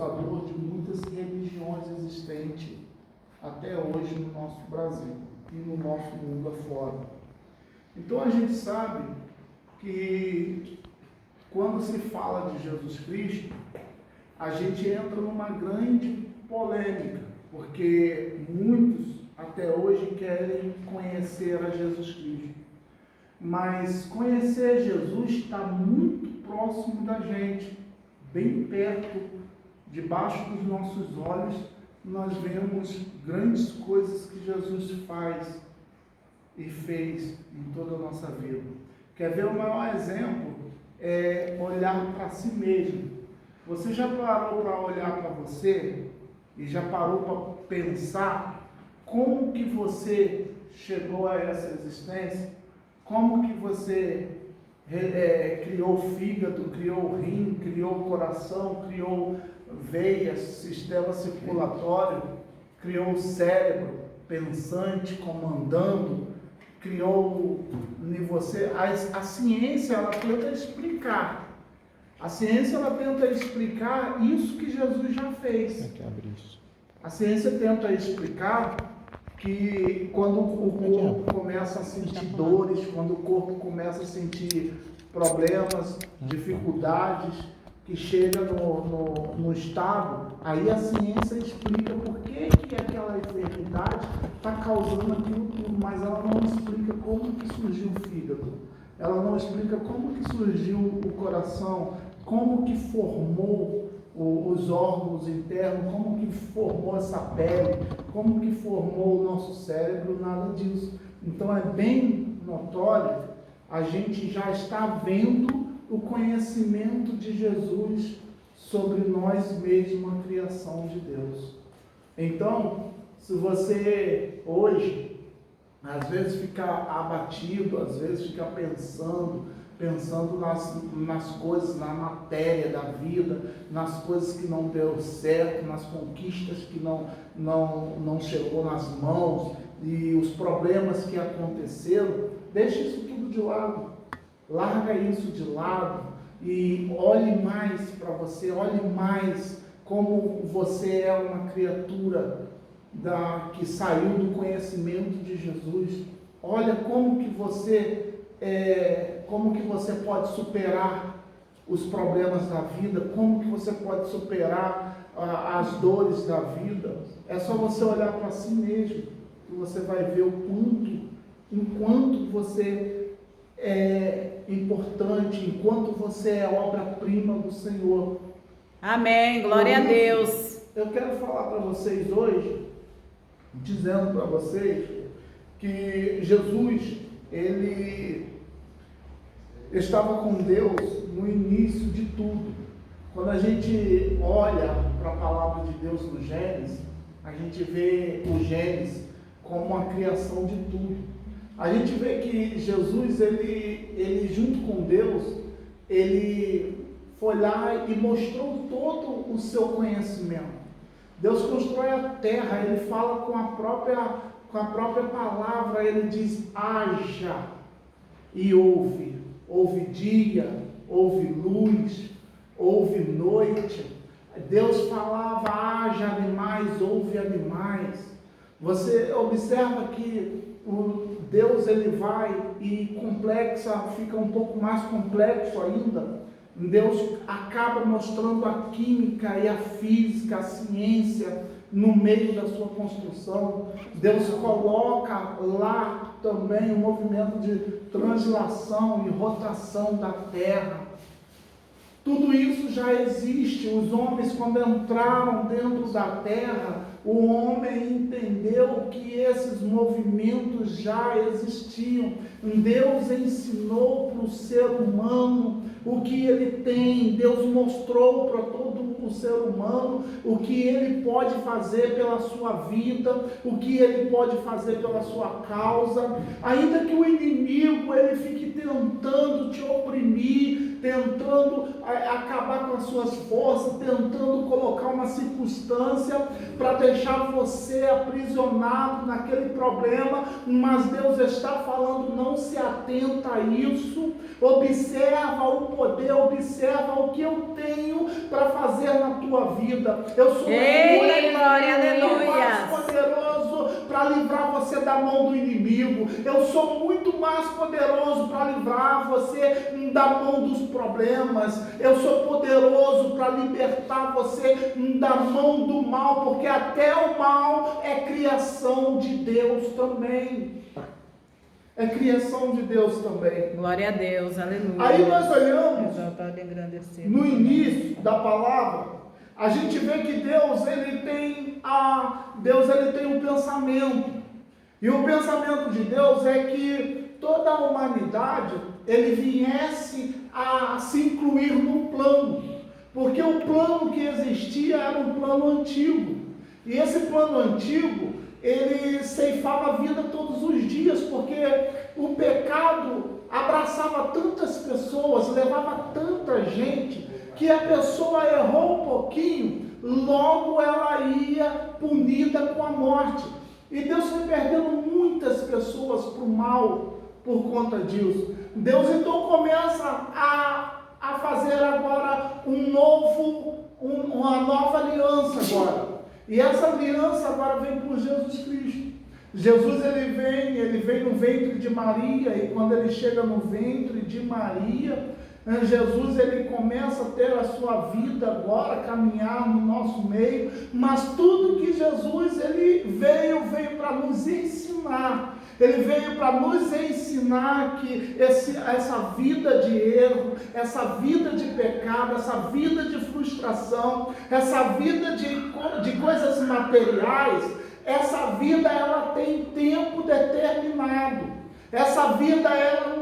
causador de muitas religiões existentes até hoje no nosso Brasil e no nosso mundo afora. Então a gente sabe que quando se fala de Jesus Cristo, a gente entra numa grande polêmica, porque muitos até hoje querem conhecer a Jesus Cristo. Mas conhecer Jesus está muito próximo da gente, bem perto, debaixo dos nossos olhos, nós vemos grandes coisas que Jesus faz e fez em toda a nossa vida. Quer ver o maior exemplo? É olhar para si mesmo. Você já parou para olhar para você e já parou para pensar como que você chegou a essa existência? Como que você criou fígado, criou rim, criou coração, criou veias, sistema circulatório, criou o cérebro pensante, comandando, criou em você. A ciência, ela tenta explicar. A ciência, ela tenta explicar isso que Jesus já fez. A ciência tenta explicar que quando o corpo começa a sentir dores, quando o corpo começa a sentir problemas, dificuldades, que chega no estado, aí a ciência explica por que aquela enfermidade está causando aquilo tudo, mas ela não explica como que surgiu o fígado, ela não explica como que surgiu o coração, como que formou os órgãos internos, como que formou essa pele, como que formou o nosso cérebro, nada disso. Então é bem notório, a gente já está vendo o conhecimento de Jesus sobre nós mesmos, a criação de Deus. Então, se você hoje, às vezes fica abatido, às vezes fica pensando nas coisas, na matéria da vida, nas coisas que não deu certo, nas conquistas que não chegou nas mãos e os problemas que aconteceram, deixa isso tudo de lado, larga isso de lado e olhe mais para você, olhe mais como você é uma criatura que saiu do conhecimento de Jesus. Olha como que você pode superar os problemas da vida, como que você pode superar as dores da vida. É só você olhar para si mesmo, que você vai ver enquanto você é importante, enquanto você é obra-prima do Senhor. Amém, glória a Deus. Eu quero falar para vocês hoje, dizendo para vocês que Jesus, ele estava com Deus no início de tudo. Quando a gente olha para a palavra de Deus no Gênesis, a gente vê o Gênesis como a criação de tudo. A gente vê que Jesus, ele junto com Deus, ele foi lá e mostrou todo o seu conhecimento. Deus constrói a terra, ele fala com a própria palavra, ele diz: haja e ouve. Houve dia, houve luz, houve noite. Deus falava: haja animais, houve animais. Você observa que Deus, ele vai e fica um pouco mais complexo ainda. Deus acaba mostrando a química e a física, a ciência no meio da sua construção. Deus coloca lá também o movimento de translação e rotação da terra. Tudo isso já existe. Os homens, quando entraram dentro da terra, o homem entendeu que esses movimentos já existiam. Deus ensinou para o ser humano o que ele tem. Deus mostrou para todo o ser humano o que ele pode fazer pela sua vida, o que ele pode fazer pela sua causa. Ainda que o inimigo ele fique tentando te oprimir, tentando acabar com as suas forças, tentando colocar uma circunstância para deixar você aprisionado naquele problema, mas Deus está falando: não se atenta a isso, observa o poder, observa o que eu tenho para fazer na tua tua vida. Eu sou Ei, glória, muito aleluia. mais poderoso para livrar você da mão do inimigo. Eu sou muito mais poderoso para livrar você da mão dos problemas. Eu sou poderoso para libertar você da mão do mal, porque até o mal é criação de Deus também. É criação de Deus também. Glória a Deus, aleluia. Aí nós olhamos Exaltado e engrandecido. no início da palavra, a gente vê que Deus ele tem um pensamento. E o pensamento de Deus é que toda a humanidade ele viesse a se incluir no plano. Porque o plano que existia era um plano antigo. E esse plano antigo ele ceifava a vida todos os dias, porque o pecado abraçava tantas pessoas, levava tanta gente, que a pessoa errou um pouquinho, logo ela ia punida com a morte. E Deus foi perdendo muitas pessoas para o mal por conta disso. Deus então começa a fazer agora uma nova aliança agora. E essa aliança agora vem por Jesus Cristo. Jesus ele vem no ventre de Maria, e quando ele chega no ventre de Maria, Jesus ele começa a ter a sua vida agora, caminhar no nosso meio, mas tudo que Jesus ele veio para nos ensinar. Ele veio para nos ensinar que essa vida de erro, essa vida de pecado, essa vida de frustração, essa vida de coisas materiais, essa vida ela tem tempo determinado. Essa vida ela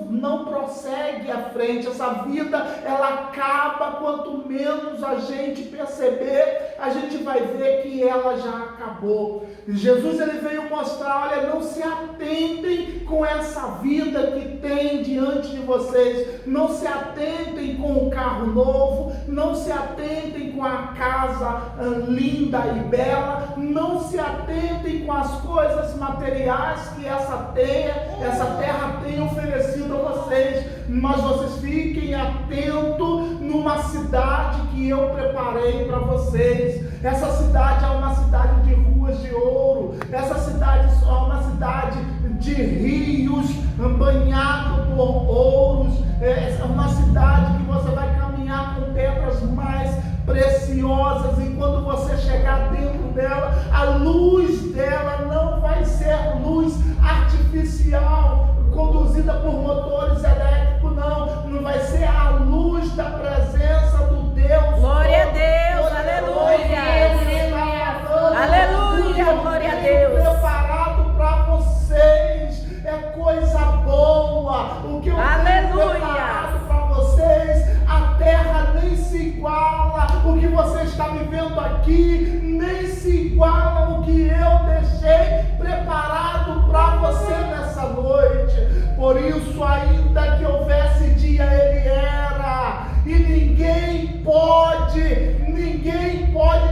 não prossegue à frente, essa vida ela acaba, quanto menos a gente perceber, a gente vai ver que ela já acabou. Jesus ele veio mostrar, olha, não se atentem com essa vida que tem diante de vocês, não se atentem com o carro novo, não se atentem com a casa linda e bela, não se atentem com as coisas materiais que essa terra tem oferecido a vocês, mas vocês fiquem atentos numa cidade que eu preparei para vocês. Essa cidade é uma cidade de ruas de ouro, essa cidade é uma cidade de rios banhados por ouros, é uma cidade que você vai caminhar com pedras mais preciosas, e quando você chegar dentro dela, a luz dela não vai ser luz artificial, conduzida por motores elétricos, não vai ser a luz da presença do Deus. Glória a Deus, aleluia. Aleluia, glória a Deus. Preparado para vocês é coisa boa. O que eu tenho preparado para vocês, a terra nem se iguala. O que você está vivendo aqui nem se iguala ao que eu deixei preparado para você nessa noite. Por isso, ainda que houvesse dia, ele era, e ninguém pode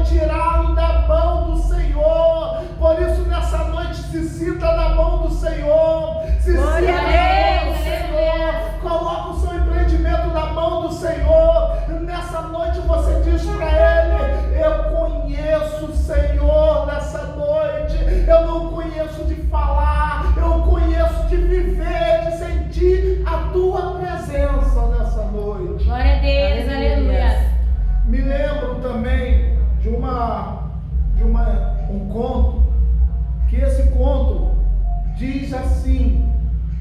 tirá-lo da mão do Senhor. Por isso, nessa noite, se sinta na mão do Senhor, se sinta na mão do Senhor, coloca o seu empreendimento na mão do Senhor. Nessa noite você diz para Ele: eu conheço o Senhor nessa noite, eu não conheço de falar, eu conheço de viver, de sentir a Tua presença nessa noite. Glória a Deus, aleluia. Me lembro também de um conto, que esse conto diz assim: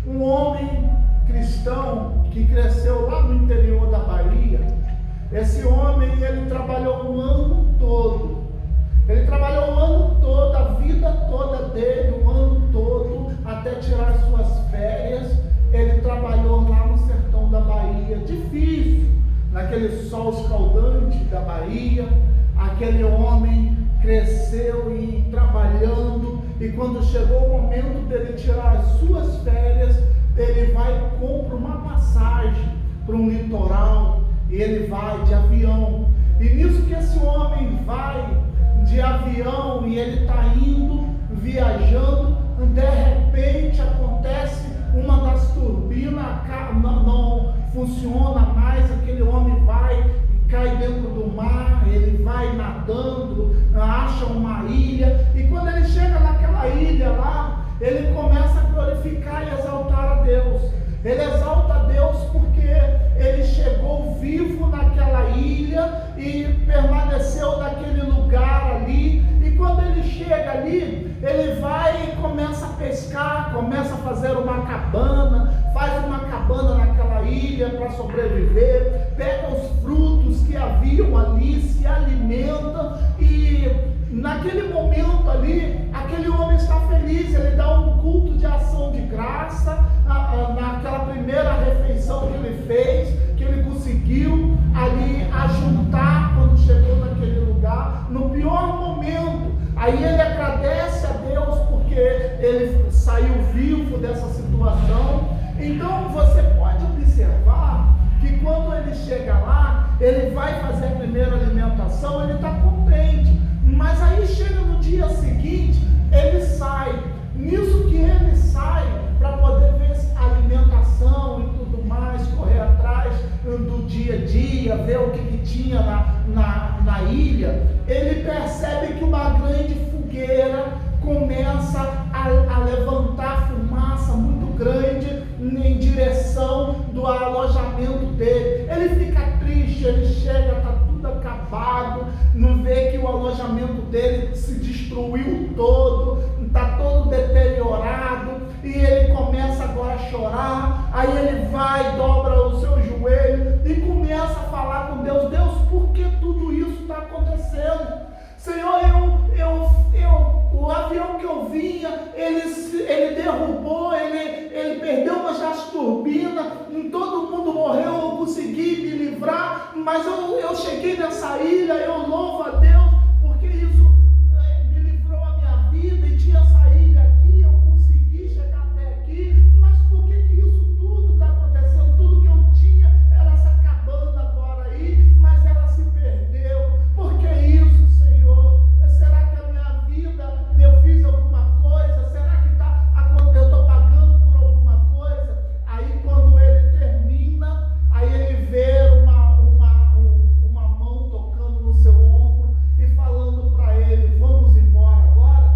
um homem cristão que cresceu lá no interior da Bahia. Esse homem, ele trabalhou o ano todo. Ele trabalhou o ano todo, a vida toda dele, o ano todo, até tirar as suas férias. Ele trabalhou lá no sertão da Bahia, difícil, naquele sol escaldante da Bahia. Aquele homem cresceu e trabalhando, e quando chegou o momento dele tirar as suas férias, ele vai e compra uma passagem para um litoral, e ele vai de avião. E nisso que esse homem vai de avião, e ele está indo, viajando, de repente acontece uma das turbinas, não funciona mais, aquele homem vai e cai dentro do mar, ele nadando, acha uma ilha, e quando ele chega naquela ilha lá, ele começa a glorificar e exaltar a Deus. Ele exalta a Deus porque ele chegou vivo naquela ilha e permaneceu naquele lugar ali. E quando ele chega ali, ele vai e começa a pescar, começa a fazer uma cabana, faz uma cabana naquela ilha para sobreviver, pega os frutos que haviam ali, se alimenta, e naquele momento ali, aquele homem está feliz, ele dá um culto de ação de graça, naquela primeira refeição que ele fez, que ele conseguiu ali ajuntar quando chegou naquele lugar, no pior momento. Aí ele agradece a Deus porque ele saiu vivo dessa situação. Então você pode observar que quando ele chega lá, ele vai fazer a primeira alimentação, ele está contente, mas aí chega no dia seguinte, ele sai. Nisso que ele sai para poder ver alimentação e tudo mais, correr atrás do dia a dia, ver o que tinha na ilha, ele percebe que uma grande fogueira começa a levantar fumaça muito grande em direção do alojamento dele. Ele fica triste, ele chega, está tudo acabado, não vê que o alojamento dele se destruiu todo, está todo deteriorado, e ele começa agora a chorar. Aí ele vai, dobra o seu joelho e começa a falar com Deus: Deus, por que tudo isso está acontecendo? Senhor, o avião que eu vinha, ele derrubou, ele perdeu umas turbinas, todo mundo morreu, eu consegui me livrar, mas eu cheguei nessa ilha, eu louvo a Deus, porque isso me livrou a minha vida, e tinha essa ilha aqui, eu consegui chegar até aqui, mas por que isso tudo está acontecendo? Tudo que eu tinha era essa cabana agora aí, mas ela se perdeu. Por que isso, Senhor? Será que a minha vida, eu fiz alguma coisa? Será que eu estou pagando por alguma coisa? Aí quando ele termina, aí ele vê uma mão tocando no seu ombro e falando para ele: vamos embora agora?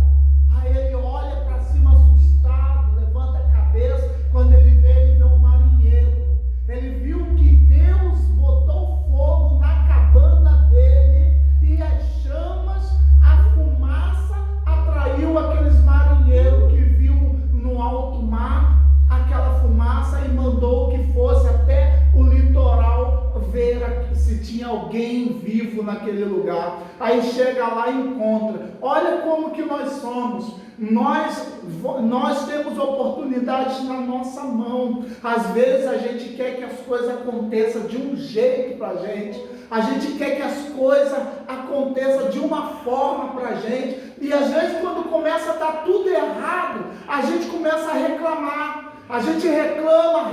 Aí ele olha para cima assustado, levanta a cabeça. Quando ele vê um marinheiro. Ele viu que Deus botou fogo na cabana dele, e as chamas, a fumaça atraiu aqueles marinheiros que viu no alto mar aquela fumaça, e mandou que fosse até o litoral ver se tinha alguém vivo naquele lugar. Aí chega lá e encontra. Olha como que nós somos. Nós temos oportunidades na nossa mão. Às vezes a gente quer que as coisas aconteçam de um jeito para a gente. A gente quer que as coisas aconteçam de uma forma para a gente. E às vezes quando começa a dar tudo errado, a gente começa a reclamar. A gente reclama.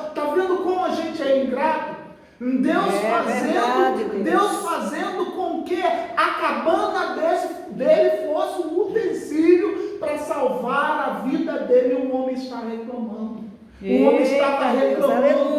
Está vendo como a gente é ingrato? Deus fazendo com que a cabana dele fosse um utensílio para salvar a vida dele. O homem está reclamando. O homem estava reclamando.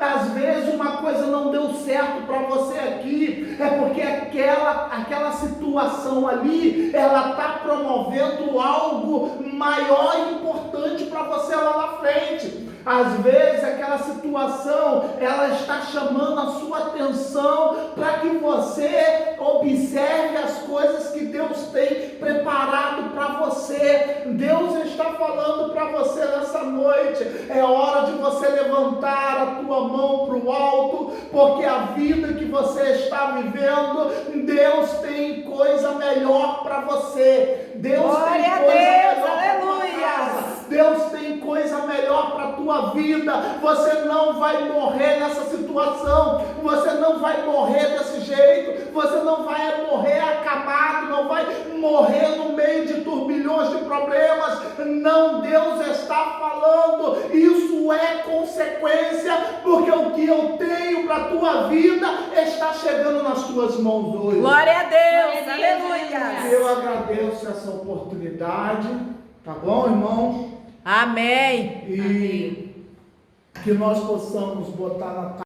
Às vezes uma coisa não deu certo para você aqui, é porque aquela situação ali, ela está promovendo algo maior e importante para você lá na frente. Às vezes aquela situação, ela está chamando a sua atenção para que você observe as coisas que Deus tem preparado para você. Deus está falando para você nessa noite: é hora de você levantar a tua mão para o alto, porque a vida que você está vivendo, Deus tem coisa melhor para você. Deus tem coisa melhor para tua casa. Deus tem coisa melhor para a tua vida. Você não vai morrer nessa situação. Você não vai morrer desse jeito. Você não vai morrer acamado. Não vai morrer no meio de turbilhões de problemas. Não, Deus está falando. Isso é consequência, porque o que eu tenho para a tua vida está chegando nas tuas mãos hoje. Glória a Deus. Aleluia. Eu agradeço essa oportunidade. Tá bom, irmãos? Amém. E que nós possamos botar na